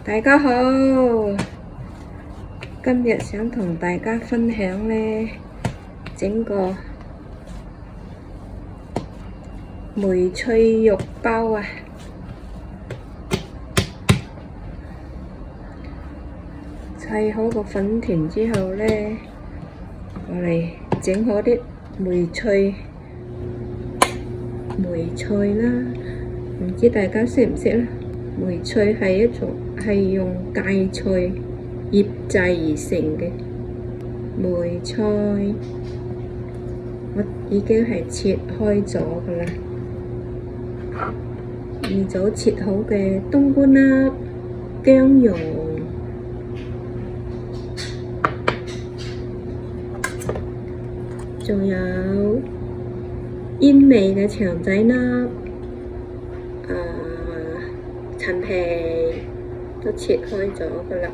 大家好，今日想同大家分享呢，整個梅脆肉包啊！砌好個粉團之後呢，我嚟整好啲梅脆啦。唔知大家識唔識咧？梅脆係用芥菜醃製而成嘅梅菜，我已經係切開咗㗎啦。預早切好嘅冬菇粒、薑蓉，仲有煙味嘅腸仔粒。陳皮都切開咗㗎啦，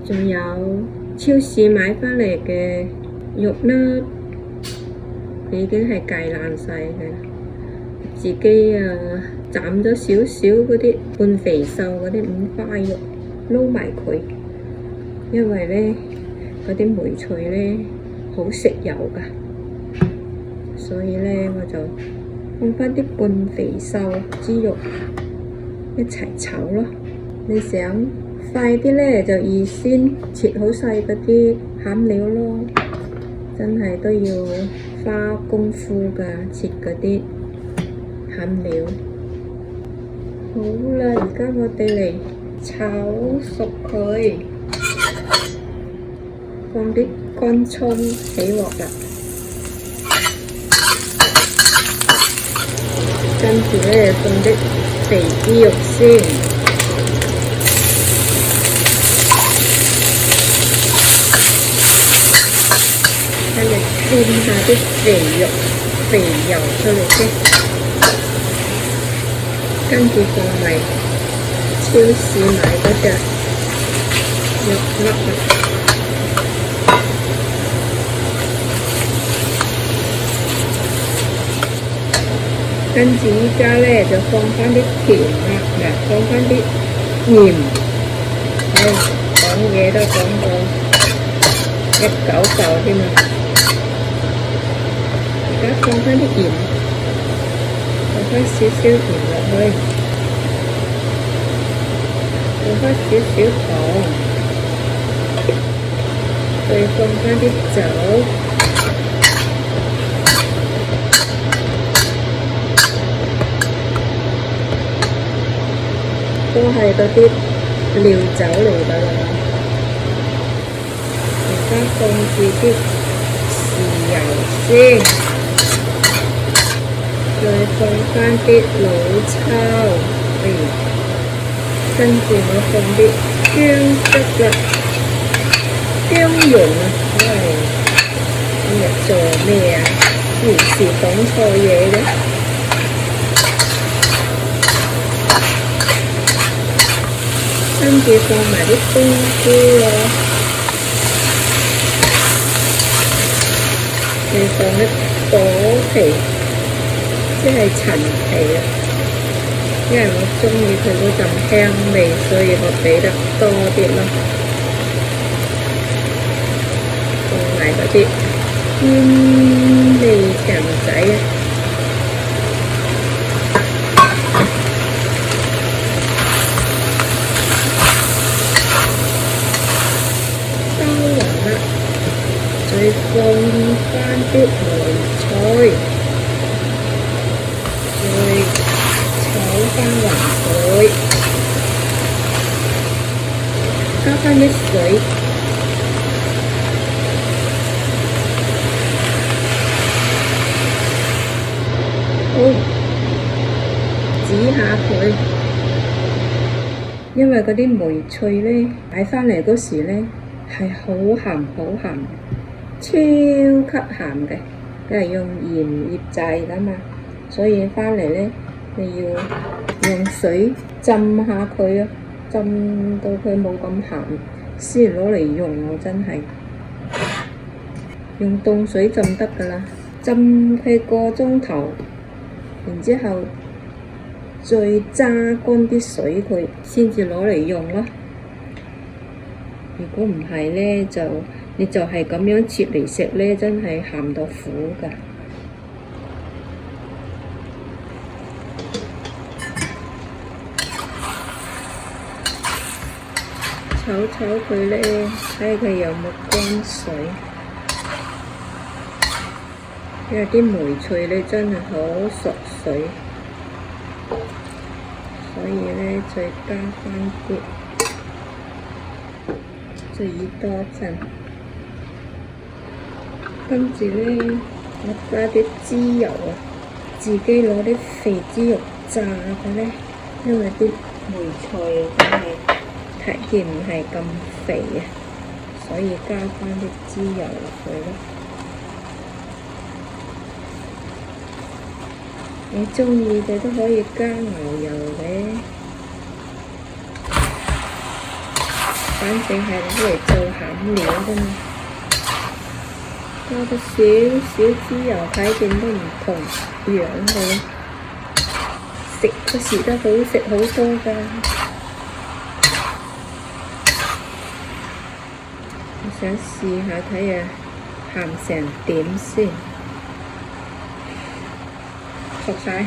仲有超市買返嚟嘅肉粒，佢已經係計爛晒嘅，自己斬咗少少嗰啲半肥瘦嗰啲五花肉撈埋佢，因為呢嗰啲梅脆呢好食油㗎。所以呢，我就放返啲半肥瘦豬肉一齊炒咯。你想快啲呢，就預先切好晒嗰啲餡料咯。真係都要花功夫㗎，切嗰啲餡料。好啦，而家我哋嚟炒熟佢，放啲乾葱起鑊啦。跟住呢，放啲肥豬肉先，跟住煎下啲肥油出嚟先，跟住放埋超市買嗰隻肉粒啦。跟住依家呢，就放返啲甜啦，放返啲鹽。講嘢都講到199添啊！而家放返啲鹽，放返少少鹽落去，放返少少糖，再放返啲酒。都係嗰啲料酒嚟㗎啦，而家放住啲豉油先，再放返啲老抽，跟住我放啲薑汁啦，薑蓉啊，因為今日做咩啊？時時講錯嘢嘅。跟住放埋啲冬菇咯，你放啲果皮，即係陳皮啊，因為我鍾意佢嗰陣香味，所以我俾得多啲咯。放埋嗰啲煙味腸仔啊！再放返啲梅菜，再炒返勻佢，加返啲水，煮下佢。因為嗰啲梅脆呢，買返嚟嗰時呢係好鹹好鹹。超級鹹嘅，因為用鹽醃製㗎嘛，所以返嚟呢，你要用水浸下佢啊，浸到佢冇咁鹹，先攞嚟用喎，真係用凍水浸得㗎啦，浸佢個鐘頭，然之後再揸乾啲水佢，先至攞嚟用咯。如果唔係咧，你就係咁樣切嚟食咧，真係鹹到苦㗎。炒炒佢咧，睇下佢有冇乾水。因為啲梅菜咧真係好索水，所以咧再加翻啲，再醃多陣。跟住咧，我加啲豬油啊，自己攞啲肥豬肉炸嘅咧，因為啲梅菜真係睇見唔係咁肥啊，所以加翻啲豬油落去咯。你鍾意嘅都可以加牛油嘅，反正係攞嚟做餡料㗎嘛。加咗少少豬油，睇見都唔同樣嘅，食嗰時都好食好多㗎。我想試下睇下鹹成點先。熟晒，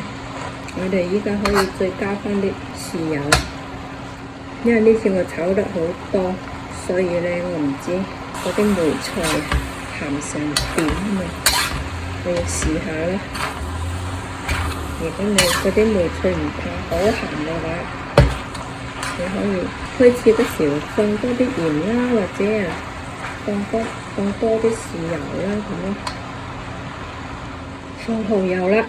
我哋依家可以再加翻啲豉油，因為呢次我炒得好多，所以咧我唔知嗰啲梅菜鹹成點啊，我要試下啦。如果你嗰啲梅菜唔怕好鹹嘅話，你可以開始嗰時放多啲鹽啦，或者放多啲豉油啦咁咯，放蠔油啦。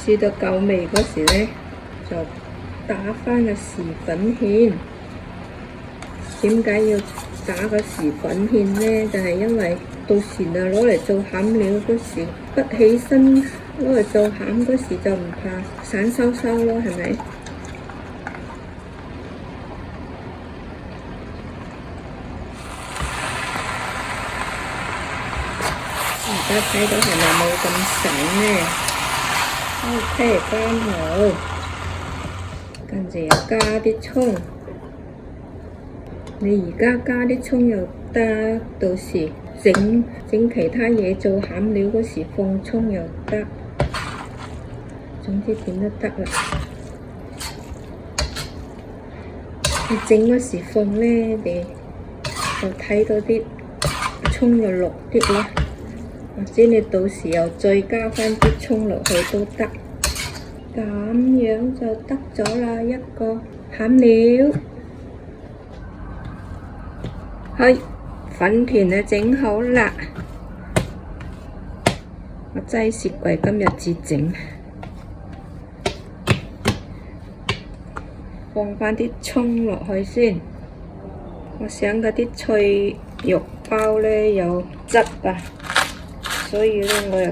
試到夠味嗰時咧，就打返個匙粉芡。點解要打個匙粉芡咧？就係因為到時啊攞嚟做餡料嗰時，不起身攞嚟做餡嗰時就唔怕散收收咯，係咪？而家睇到係咪冇咁散咧？OK， 啱好，跟住又加啲蔥。你而家加啲蔥又得，到時整其他嘢做餡料嗰時放蔥又得，總之點都得啦。你整嗰時放咧，你就睇到啲蔥又綠啲啦。或者你到時又再加翻啲蔥落去都得，咁樣就得咗啦，一個餡料。係，粉團啊整好啦，我擠雪櫃今日至整，放翻啲蔥落去先。我想嗰啲脆肉包咧有汁啊，所以咧我又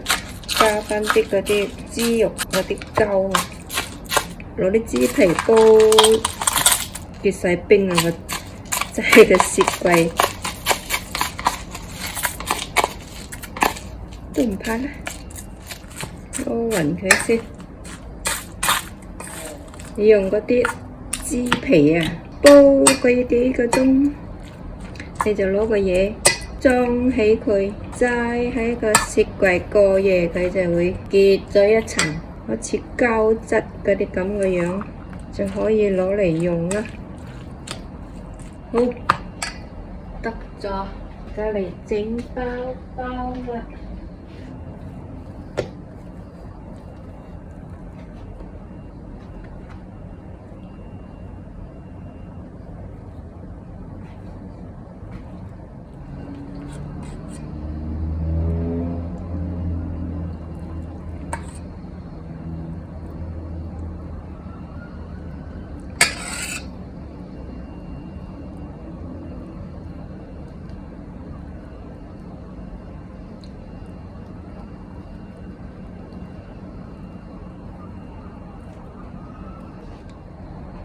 加翻啲嗰啲豬肉嗰啲膠啊，攞啲豬皮煲結晒冰啊，我擠喺個雪櫃都唔怕啦，撈勻佢先。你用嗰啲豬皮啊煲佢幾個鐘，你就攞個嘢裝起佢，擠喺個雪櫃過夜，佢就會結咗一層，好似膠質嗰啲咁嘅樣，就可以攞嚟用啦。好，得咗，而家嚟整包包啦。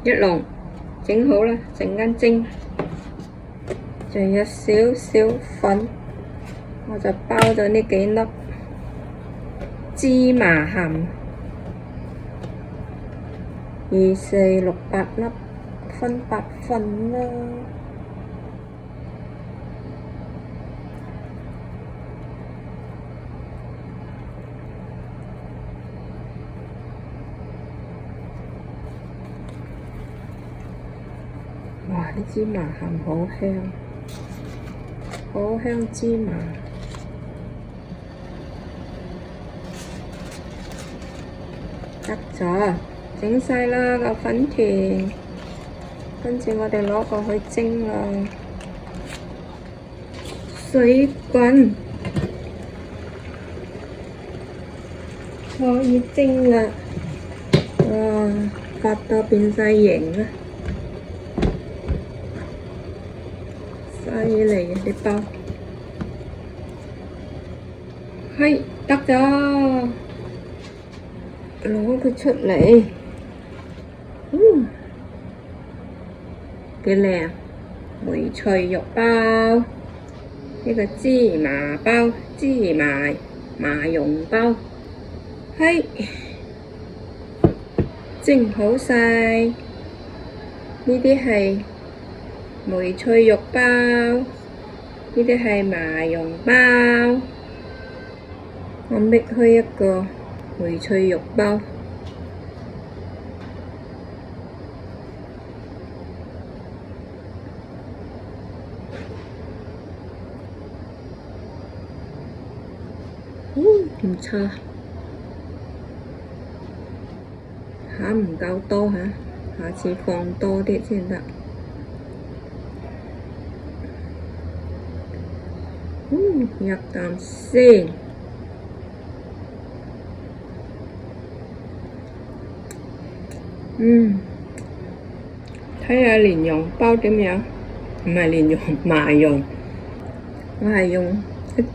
一籠整好啦，陣間蒸，仲有少少粉，我就包咗呢幾粒芝麻餡，2、4、6、8粒，分8份啦。哇！啲芝麻餡好香，好香芝麻。得咗，整晒啦個粉團，跟住我哋攞過去蒸啦。水滾，可以蒸啦！哇，發到變晒形啦！犀利啊！啲包，係得咗，攞佢出嚟，幾靚！梅脆肉包，呢個芝麻包，芝麻麻蓉包，係蒸好晒。呢啲係梅脆肉包，呢啲係麻蓉包。我搣開一個梅脆肉包，唔錯，餡唔夠多嚇，下次放多啲先得。入啖先。睇下蓮蓉包點樣？唔係蓮蓉，麻蓉。我係用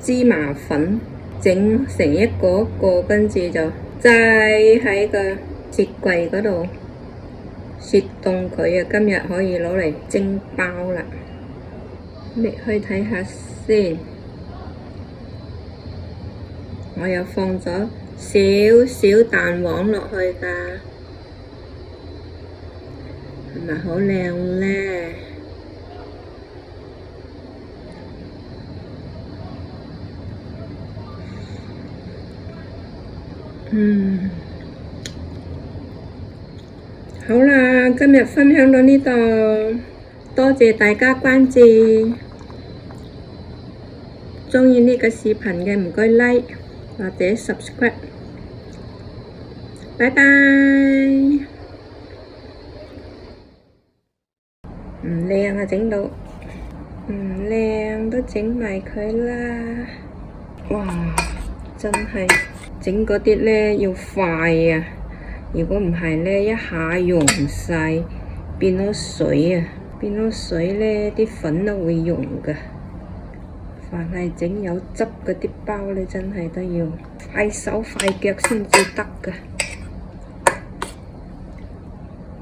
芝麻粉整成一個一個，跟住就擠喺個雪櫃嗰度雪凍佢啊！今日可以攞嚟蒸包啦。搣去睇下先。我又放咗少少蛋黃落去㗎。係咪好靚咧？好啦，今日分享到呢度，多謝大家關注。鍾意呢個視頻嘅唔該 like 或者 subscribe。拜拜。唔靚啊，整到唔靚都整埋佢啦！哇，真係整嗰啲咧要快啊！如果唔係咧，一下溶晒，變咗水啊！變咗水咧，啲粉都會溶噶。凡係整有汁嗰啲包咧，真係都要快手快腳先至得噶，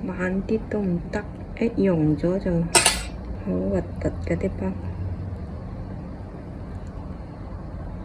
慢啲都唔得。一溶咗就好核突嘅啲包。